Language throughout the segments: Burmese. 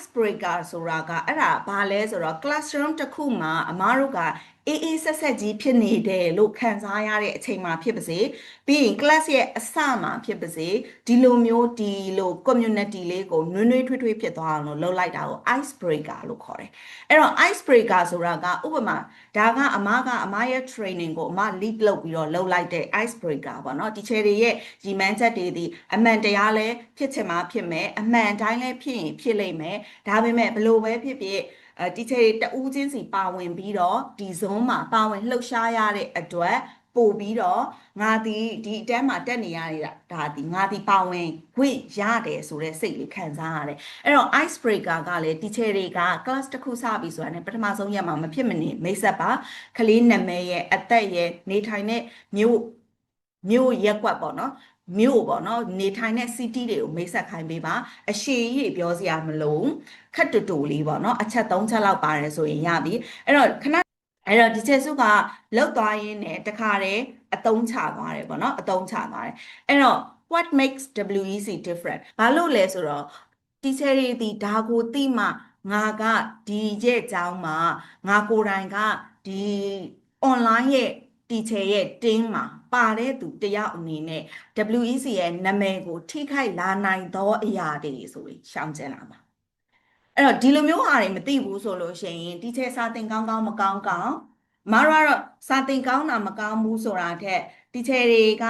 icebreaker ဆိုတာကအဲ့ဒါဘာလဲဆိုတော့ classroom တစ်ခုမှာအမားတို့ကအေးအေးဆက်ဆက်ကြီးဖြစ်နေတယ်လို့ခံစားရတဲ့အချိန်မှာဖြစ်ပါစေပြီးရင် class ရဲ့အစမှာဖြစ်ပါစေဒီလိုမျိုးဒီလို community လေးကိုနွေးနွေးထွေးထွေးဖြစ်သွားအောင်လို့လုပ်လိုက်တာကို icebreaker လို့ခေါ်တယ်အဲ့တော့ icebreaker ဆိုတာကဥပမာဒါကအမားရဲ့ training ကိုအမ lead လုပ်ပြီးတော့လုပ်လိုက်တဲ့ icebreaker ပေါ့နော် teacher တွေရဲ့ရည်မှန်းချက်တွေဒီအမှန်တရားလဲဖြစ်ချင်မှဖြစ်မယ်အမှန်တိုင်းလဲဖြစ်ရင်ဖြစ်လိမ့်မယ်ဒါပေမဲ့ဘလို့ပဲဖြစ်ဖြစ်teacher တွေတဦးချင်းစီပါဝင်ပြီးတော့ဒီ zone မှာပါဝင်လှုပ်ရှားရတဲ့အတွက်ပို့ပြီးတော့ငါဒီအတန်းမှာတက်နေရတာဒါဒီငါဒီပါဝင်ခွင့်ရတယ်ဆိုတဲ့စိတ်လေးခံစားရတယ်အဲ့တော့ ice breaker ကလည်း teacher တွေက class တစ်ခုစပြီဆိုတာနဲ့ပထမဆုံးရက်မှာမဖြစ်မနေမိတ်ဆက်ပါကလေးနာမည်ရဲ့အသက်ရဲ့နေထိုင်တဲ့မြို့ရက်ကွက်ပေါ့နော်မြို့ပေါ့နော်နေထိုင်တဲ့ city တွေကိုမိတ်ဆက်ခိုင်းပေးပါအရှိကြီးပြောစရာမလိုခက်တူတူလေးပေါ့နော်အချက်3ချက်လောက်ပါတယ်ဆိုရင်ရပြီအဲ့တော့ဒီချက်စုကလောက်သွားရင်းနဲ့တခါတည်းအတုံးချသွားတယ်ပေါ့နော်အတုံးချသွားတယ်အဲ့တော့ what makes WEC different ဘာလို့လဲဆိုတော့ teacher တွေဒီဒါကိုသိမှငါကဒီရဲ့အကြောင်းမှာငါကိုယ်တိုင်ကဒီ online ရဲ့ teacher ရဲ့ team မှာပါတဲ့သူတယောက်အနေနဲ့ WEC ရဲ့နာမည်ကိုထိခိုက်လာနိုင်သောအရာတွေဆိုပြီးရှောင်ကျဉ်လာမှာအဲ့တော့ဒီလိုမျိုးဟာတွေမသိဘူးဆိုလို့ရှိရင် teacher စာသင်ကောင်းကောင်းမကောင်းကောင်းမအားတော့စာသင်ကောင်းတာမကောင်းဘူးဆိုတာထက် teacher တွေက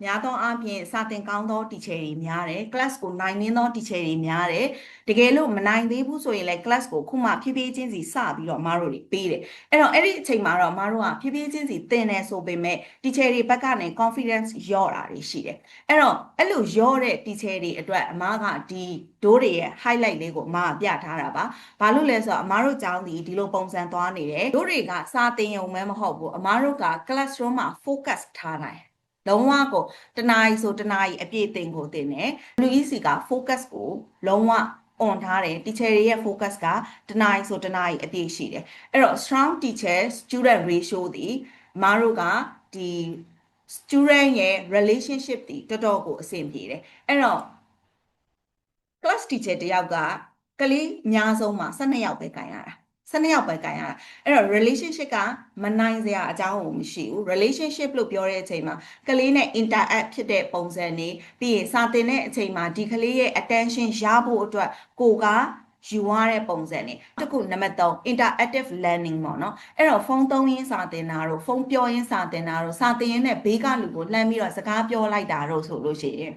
များသောအားဖြင့်စာသင်ကောင်းသော teacher တွေများတယ် class ကိုနိုင်နှင်းသော teacher တွေများတယ်တကယ်လို့မနိုင်သေးဘူးဆိုရင်လည်း class ကိုခုမှဖြည်းဖြည်းချင်းစီစပြီးတော့မအားတို့တွေပေးတယ်အဲ့တော့အဲ့ဒီအချိန်မှာတော့မအားတို့ကဖြည်းဖြည်းချင်းစီသင်တယ်ဆိုပေမဲ့ teacher တွေဘက်ကနေ confidence လျော့တာတွေရှိတယ်အဲ့တော့အဲ့လိုလျော့တဲ့ teacher တွေအတွက်အမားကဒီဒိုးတွေရဲ့ highlight လေးကိုအမားကပြထားတာပါဘာလို့လဲဆိုတော့အမားတို့ကျောင်းဒီလိုပုံစံသွားနေတယ်ဒိုးတွေကစာသင်ရုံပဲမဟုတ်ဘူးအမားတို့က classroom မှာ focus ထားနိုင်လုံးဝကိုတနာရီဆိုတနာရီအပြည့်သင်ကိုသင်တယ် WEC က focus ကိုလုံးဝ on ထားတယ် teacher တွေရဲ့ focus ကတနာရီဆိုတနာရီအပြည့်ရှိတယ်အဲ့တော့ strong teacher student ratio ဒီအမားတို့ကဒီ student ရဲ့ relationship ဒီတော်တော်ကိုအဆင်ပြေတယ်အဲ့တော့ class teacher တယောက်ကကလေးအများဆုံးမှာ12ယောက်ပဲကန်ရတာ12ယောက်ပဲကန်ရတာအဲ့တော့ relationship ကမနိုင်စရာအကြောင်းကိုမရှိဘူး relationship လို့ပြောတဲ့အချိန်မှာကလေးနဲ့ interact ဖြစ်တဲ့ပုံစံတွေပြီးရင်စာသင်တဲ့အချိန်မှာဒီကလေးရဲ့ attention ရဖို့အတွက်ကိုကယူရတဲ့ပုံစံတွေတစ်ခုနံပါတ်3 interactive learning ပေါ့နော်အဲ့တော့ဖုန်းသုံးရင်းစာသင်တာတို့ဖုန်းပြောရင်းစာသင်တာတို့စာသင်ရင်းနဲ့ဘေးကလူကိုလှမ်းပြီးတော့စကားပြောလိုက်တာတို့ဆိုလို့ရှိရင်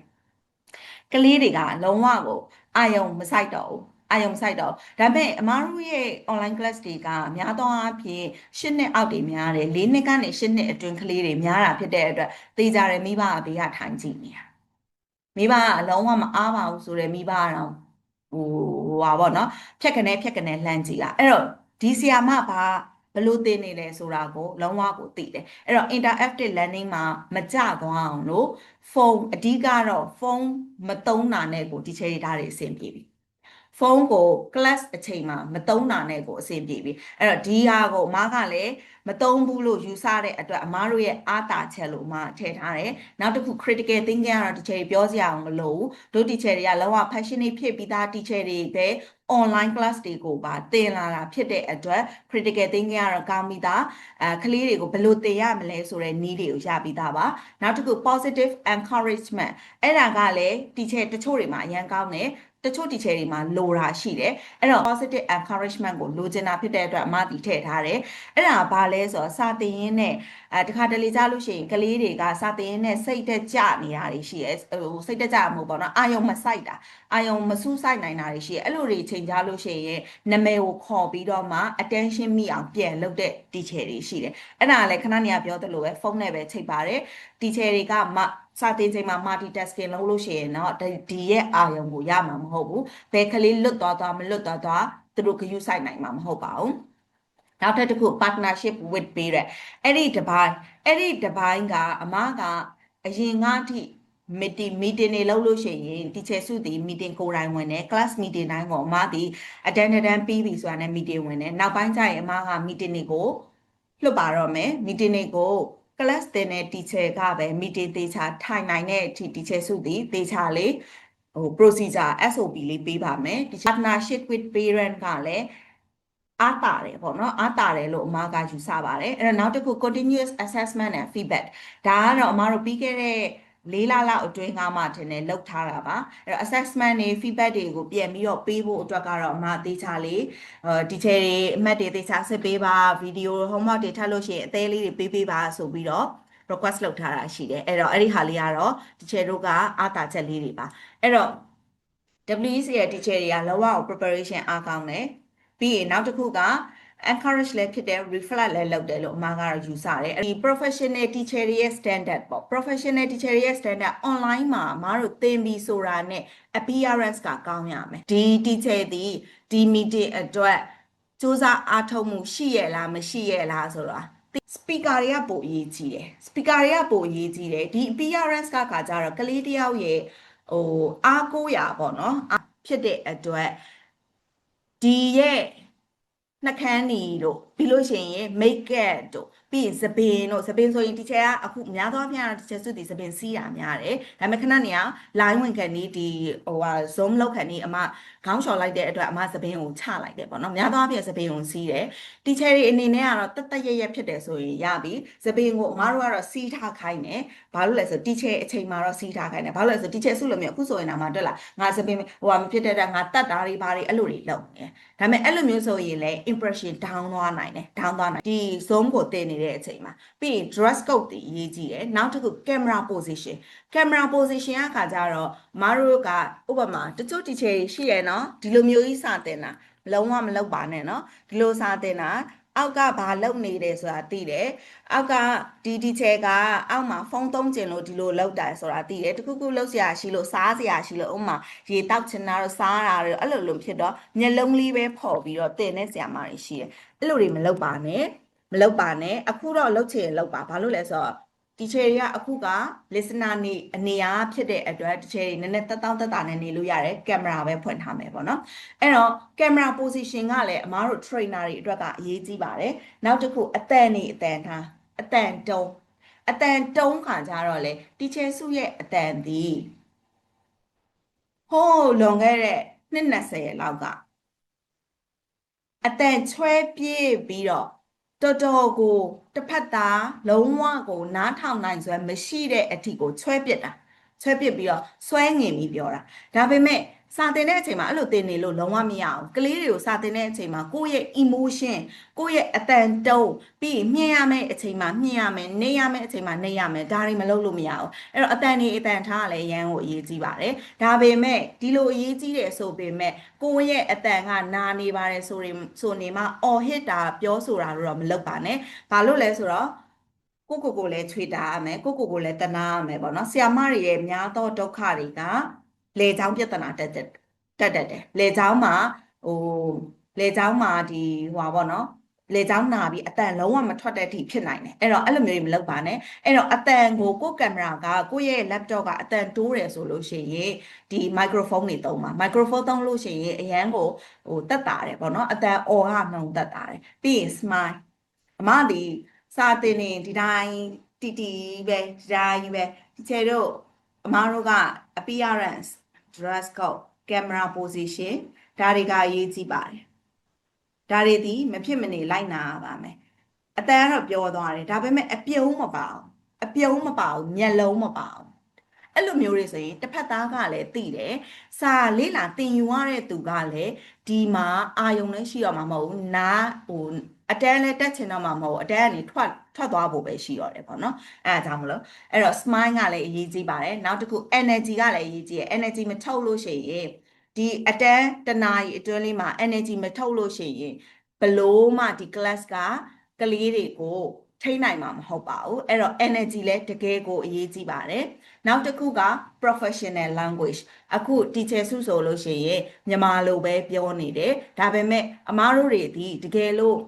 ကလေးတွေကလုံးဝကိုအာယုံမဆိုင်တော့ဘူးအာယုံဆိုင်တော့ဒါပေမဲ့အမားတို့ရဲ့ online class တွေကများသောအားဖြင့်8နှစ်အောက်တွေများတယ်4နှစ်ကနေ8နှစ်အတွင်းကလေးတွေများတာဖြစ်တဲ့အတွက်သိကြတယ်မိဘအဘေးကထိုင်ကြည့်နေတာမိဘကအလုံးဝမအားပါဘူးဆိုတော့မိဘကတော့ဟာပေါ့နော်ဖြက်ကနေလှမ်းကြည့်လာအဲ့တော့ဒီဆီယာမဘာဘလို့သင်နေလဲဆိုတာကိုလုံးဝကိုသိတယ်အဲ့တော့ interactive learning မှာမကြသွားအောင်လို့ဖုန်းအဓိကတော့ဖုန်းမသုံးတာနဲ့ကို teacher တွေဒါတွေအဆင်ပြေပြီဖုန်းကို class အချိန်မှာမသုံးတာနဲ့ကိုအဆင်ပြေပြီအဲ့တော့ဒီဟာကိုအမားကလည်းမသုံးဘူးလို့ယူဆတဲ့အတွက်အမားတို့ရဲ့အားတာချက်လို့အမားထည့်ထားတယ်နောက်တစ်ခု critical thinking ကတော့ teacher တွေပြောစရာအောင်မလိုဘူးတို့ teacher တွေကလောက passionate ဖြစ်ပြီးသား teacher တွေပဲ online class တွေကိုပါသင်လာတာဖြစ်တဲ့အတွက် critical thinking ကတော့ကောင်းပြီးသားကလေးတွေကိုဘယ်လိုသင်ရမလဲဆိုတဲ့နည်းတွေကိုရပြီးသားပါနောက်တစ်ခု positive encouragement အဲ့ဒါကလည်း teacher တချို့တွေမှာအရန်ကောင်းတယ်တချို့ teacher တွေမှာလိုတာရှိတယ်အဲ့တော့ positive encouragement ကိုလိုချင်တာဖြစ်တဲ့အတွက်အမတီထည့်ထားတယ်အဲ့ဒါဘာလဲဆိုတော့စာသင်ရင်းနဲ့တခါတလေကြားလို့ရှိရင်ကလေးတွေကစာသင်ရင်းနဲ့စိတ်တက်ကြနေတာတွေရှိရဲစိတ်တက်ကြမှာမဟုတ်ပေါ့နော်အာယုံမဆိုင်တာအာယုံမစူးဆိုင်နိုင်တာတွေရှိရဲအဲ့လိုတွေချိန်ကြားလို့ရှိရင်နာမည်ကိုခေါ်ပြီးတော့မှ attention မိအောင်ပြန်လုပ်တဲ့ teacher တွေရှိတယ်အဲ့ဒါလည်းခဏနေပြောသလိုပဲဖုန်းနဲ့ပဲချိန်ပါတယ် teacher တွေကစာသင်ချိန်မှာ multitasking လုပ်လို့ရှိရင်တော့ဒီရဲ့အာရုံကိုရမှာမဟုတ်ဘူးဘယ်ကလေးလွတ်သွားမလွတ်သွားသူတို့ဂရုစိုက်နိုင်မှာမဟုတ်ပါဘူးနောက်ထပ်တစ်ခု partnership with parent အဲ့ဒီတစ်ပိုင်းကအမကအရင်ကထိ meeting တွေလုပ်လို့ရှိရင် teacher စုဒီ meeting ကိုယ်တိုင်ဝင်တယ် class meeting တိုင်းကိုအမဒီ attendance ပြီးပြီဆိုတာနဲ့ meeting ဝင်တယ်နောက်ပိုင်းကျရင်အမက meeting တွေကိုလွှတ်ပါတော့မယ် meeting တွေကို class တင်တဲ့ teacher ကပဲ meeting သေချာထိုင်နိုင်တဲ့အထိ teacher စုသည်သေချာလေး procedure SOP လေးပေးပါမယ်ဒီ partnership with parent ကလည်းအားတာတယ်ပေါ့နော်အားတာတယ်လို့အမကယူဆပါတယ်အဲ့တော့နောက်တစ်ခု continuous assessment and feedback ဒါကတော့အမတို့ပြီးခဲ့တဲ့၄လလောက်အတွင်းကမှထင်တယ်လောက်ထားတာပါအဲ့တော့ assessment တွေ feedback တွေကိုပြန်ပြီးတော့ပေးဖို့အတွက်ကတော့အမသေချာလေးteacher တွေအမှတ်တွေသေချာစစ်ပေးပါ video homework တွေထပ်လို့ရှိရင်အသေးလေးတွေပေးပါဆိုပြီးတော့ request လုပ်ထားတာရှိတယ်အဲ့တော့အဲ့ဒီဟာလေးကတော့ teacher တို့ကအားတာချက်လေးတွေပါအဲ့တော့ WEC ရဲ့ teacher တွေကလောက preparation အားကောင်းတယ်ပြီးရင်နောက်တစ်ခုက encourage လည်းဖြစ်တယ် reflect လည်းလုပ်တယ်လို့အမကတော့ယူဆတယ်ဒီ professional teacher တွေရဲ့ standard ပေါ့ professional teacher တွေရဲ့ standard online မှာအမတို့သင်ပြီးဆိုတာနဲ့ appearance ကကောင်းရမယ်ဒီ teacher ဒီ meeting အတွက်စူးစမ်းအားထုတ်မှုရှိရလားမရှိရလားဆိုတာspeaker တွေကပိုအရေးကြီးတယ် speaker တွေကပိုအရေးကြီးတယ်ဒီ appearance ကကြတော့ကလေးတယောက်ရဲ့အားကိုးရပေါ့နော်ဖြစ်တဲ့အတွက်ဒီရဲ့နှကန်းနီတို့ပြီးလို့ရှိရင် make up တို့ပြီးရင်သပင်တို့သပင်ဆိုရင် teacher ကအခုများသောအားဖြင့် teacher စုဒီသပင်စီးတာများတယ်ဒါပေမဲ့ခဏနေရ line ဝင်ခံနေဒီzoom လောက်ခံနေအမခေါင်းလျှော်လိုက်တဲ့အတွက်အမသပင်ကိုချလိုက်တယ်ပေါ့နော်များသောအားဖြင့်သပင်ကိုစီးတယ် teacher တွေအနေနဲ့ကတော့တရဖြစ်တယ်ဆိုရင်ရပြီသပင်ကိုအမတို့ကတော့စီးထားခိုင်းတယ်ဘာလို့လဲဆို teacher အချိန်မှာတော့စီးထားခိုင်းတယ်ဘာလို့လဲဆို teacher စုလို့မျိုးအခုဆိုရင်တော့မှတွေ့လားငါသပင်မဖြစ်တဲ့ငါတတ်တာတွေဘာတွေအဲ့လိုတွေလုပ်နေဒါပေမဲ့အဲ့လိုမျိုးဆိုရင်လည်း impression down သွားနိုင်တယ် down သွားနိုင်ဒီ zoom ကိုတင်နေတဲ့အချိန်မှာပြီးရင် dress code တွေအရေးကြီးတယ်နောက်တစ်ခု camera position ကကြတော့မတို့ကဥပမာတချို့ teacher ရှိရယ်နော်ဒီလိုမျိုးကြီးစာတင်တာလုံးဝမလုပ်ပါနဲ့နော်ဒီလိုစာတင်တာအောက်ကဘာလုပ်နေတယ်ဆိုတာသိတယ်အောက်ကဒီ teacher ကအောက်မှာဖုန်းသုံးကျင်လို့ဒီလိုလုပ်တာဆိုတာသိတယ်တခုခုလုပ်စရာရှိလို့စားစရာရှိလို့ဥပမာရေတောက်ချင်တာတော့စားတာတော့အဲ့လိုဖြစ်တော့မျက်လုံးလေးပဲဖော်ပြီးတော့တင်တဲ့ဆရာမတွေရှိတယ်အဲ့လိုတွေမလုပ်ပါနဲ့အခုတော့လုပ်ချင်လုပ်ပါဘာလို့လဲဆိုတော့ teacher တွေကအခုက listener အနေအားဖြစ်တဲ့အတွက် teacher တွေနည်းနည်းတက်တာနဲ့နေလို့ရတယ်ကင်မရာပဲဖွင့်ထားမယ်ပေါ့နော်အဲ့တော့ကင်မရာ position ကလည်းအမားတို့ trainer တွေအတွက်ကအရေးကြီးပါတယ်နောက်တစ်ခုအတန်ထားအတန်တုံးခါကြတော့လေ teacher စုရဲ့အတန်ဒီဟိုးလွန်ခဲ့တဲ့နှစ်20လောက်ကအတန်ချွဲပြေးပြီးတော့တော်တော်ကိုတစ်ဖက်သားလုံးဝကိုနားထောင်နိုင်စွမ်းမရှိတဲ့အထိကိုချွဲပစ်ပြီးတော့ဆွဲငင်ပြီးပြောတာဒါပေမဲ့စာသင်တဲ့အချိန်မှာအဲ့လိုသင်နေလို့လုံးဝမရအောင်ကလေးတွေကိုစာသင်တဲ့အချိန်မှာကိုယ့်ရဲ့ emotion ကိုယ့်ရဲ့အတန်တုံးပြီးမြင်ရမယ့်အချိန်မှာမြင်ရမယ်နေရမယ့်အချိန်မှာနေရမယ်ဒါတွေမလုပ်လို့မရအောင်အဲ့တော့အတန်ထားရလဲရန်ကိုအရေးကြီးပါတယ်ဒါပေမဲ့ဒီလိုအရေးကြီးတယ်ဆိုပေမဲ့ကိုယ့်ရဲ့အတန်ကနာနေပါတယ်ဆိုနေမှအော်ဟစ်တာပြောဆိုတာတော့မလုပ်ပါနဲ့ဘာလို့လဲဆိုတော့ကိုလည်းချွေတာရမယ်ကိုလည်းတနာရမယ်ပေါ့နော်ဆရာမတွေရဲ့များသောဒုက္ခတွေကလေချောင်းပြဿနာတက်တယ်လေချောင်းမှာဒီဟွာပေါ့နော်လေချောင်းနာပြီးအတန်လုံးဝမထွက်တဲ့အထိဖြစ်နိုင်တယ်အဲ့တော့အဲ့လိုမျိုးတွေမလုပ်ပါနဲ့အဲ့တော့အတန်ကိုကိုကင်မရာကကိုရဲ့ laptop ကအတန်တိုးတယ်ဆိုလို့ရှိရင်ဒီ microphone တွေသုံးပါ microphone သုံးလို့ရှိရင်အရန်ကိုတက်တာတယ်ပေါ့နော်အတန်အော်ကနှုံတက်တာတယ်ပြီးရင် smile အမဒီစာတင်နေဒီတိုင်းတီပဲဒီတိုင်းပဲဒီချေတို့အမတို့က appearance dress code camera position ဒါတွေကအရေးကြီးပါတယ်ဒါတွေဒီမဖြစ်မနေလိုက်နာရပါမယ်အတန်ကတော့ပြောသွားတယ်ဒါပေမဲ့အပြုံးမပါဘူးမျက်လုံးမပါဘူးအဲ့လိုမျိုးတွေဆိုရင်တစ်ဖက်သားကလည်းသိတယ်စာလေးလာတင်ယူရတဲ့သူကလည်းဒီမှာအာယုံလည်းရှိရမှာမဟုတ်ဘူးနားအတန်းလည်းတက်ချင်တော့မှာမဟုတ်အတန်းကနေထွက်သွားဖို့ပဲရှိတော့တယ်ပေါ့နော်အဲဒါကြောင့်မလို့အဲ့တော့ smile ကလည်းအရေးကြီးပါတယ်နောက်တစ်ခု energy ကလည်းအရေးကြီးတယ် energy မထုတ်လို့ရှိရင်ဒီအတန်းတနာရီအတွင်းလေးမှာ energy မထုတ်လို့ရှိရင်ဘလို့မှဒီ class ကကလေးတွေကိုထိနိုင်မှာမဟုတ်ပါဘူးအဲ့တော့ energy လည်းတကယ်ကိုအရေးကြီးပါတယ်နောက်တစ်ခုက professional language အခု teacher စုဆိုလို့ရှိရင်မြန်မာလိုပဲပြောနေတယ်ဒါပေမဲ့အမားတို့တွေဒီတကယ်လို့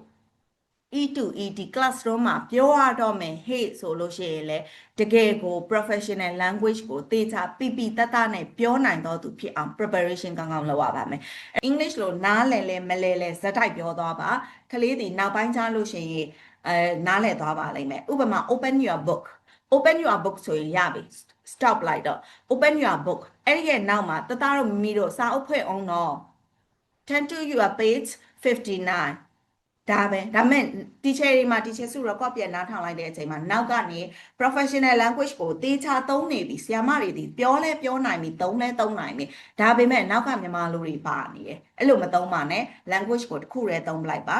E2ED classroom မှာပြောရတော့မယ် hey ဆိုလို့ရှိရင်လည်းတကယ်ကို professional language ကိုသေချာပြပြတတ်တတ်နဲ့ပြောနိုင်တော့သူဖြစ်အောင် preparation ကောင်းကောင်းလုပ်ရပါမယ် English လို့နားလည်လဲမလဲလဲဇက်တိုက်ပြောသွားပါကလေးဒီနောက်ပိုင်းကျလို့ရှိရင်နားလည်သွားပါလိမ့်မယ်ဥပမာ open your book ဆိုရင်ရပြီ stop လိုက်တော့ open your book အဲ့ဒီရဲ့နောက်မှာတသားတို့မိမိတို့စာအုပ်ဖွင့်အောင်တော့ turn to your page 59ဒါပဲဒါမဲ့ teacher တွေမှာ teacher စု record ပြန်နားထောင်လိုက်တဲ့အချိန်မှာနောက်ကနေ professional language ကိုတေချာသုံးနေပြီဆရာမတွေဒီပြောလဲပြောနိုင်ပြီသုံးလဲသုံးနိုင်ပြီဒါပေမဲ့နောက်ကမြန်မာလူတွေပါနေတယ်အဲ့လိုမသုံးပါနဲ့ language ကိုတစ်ခုတည်းသုံးပလိုက်ပါ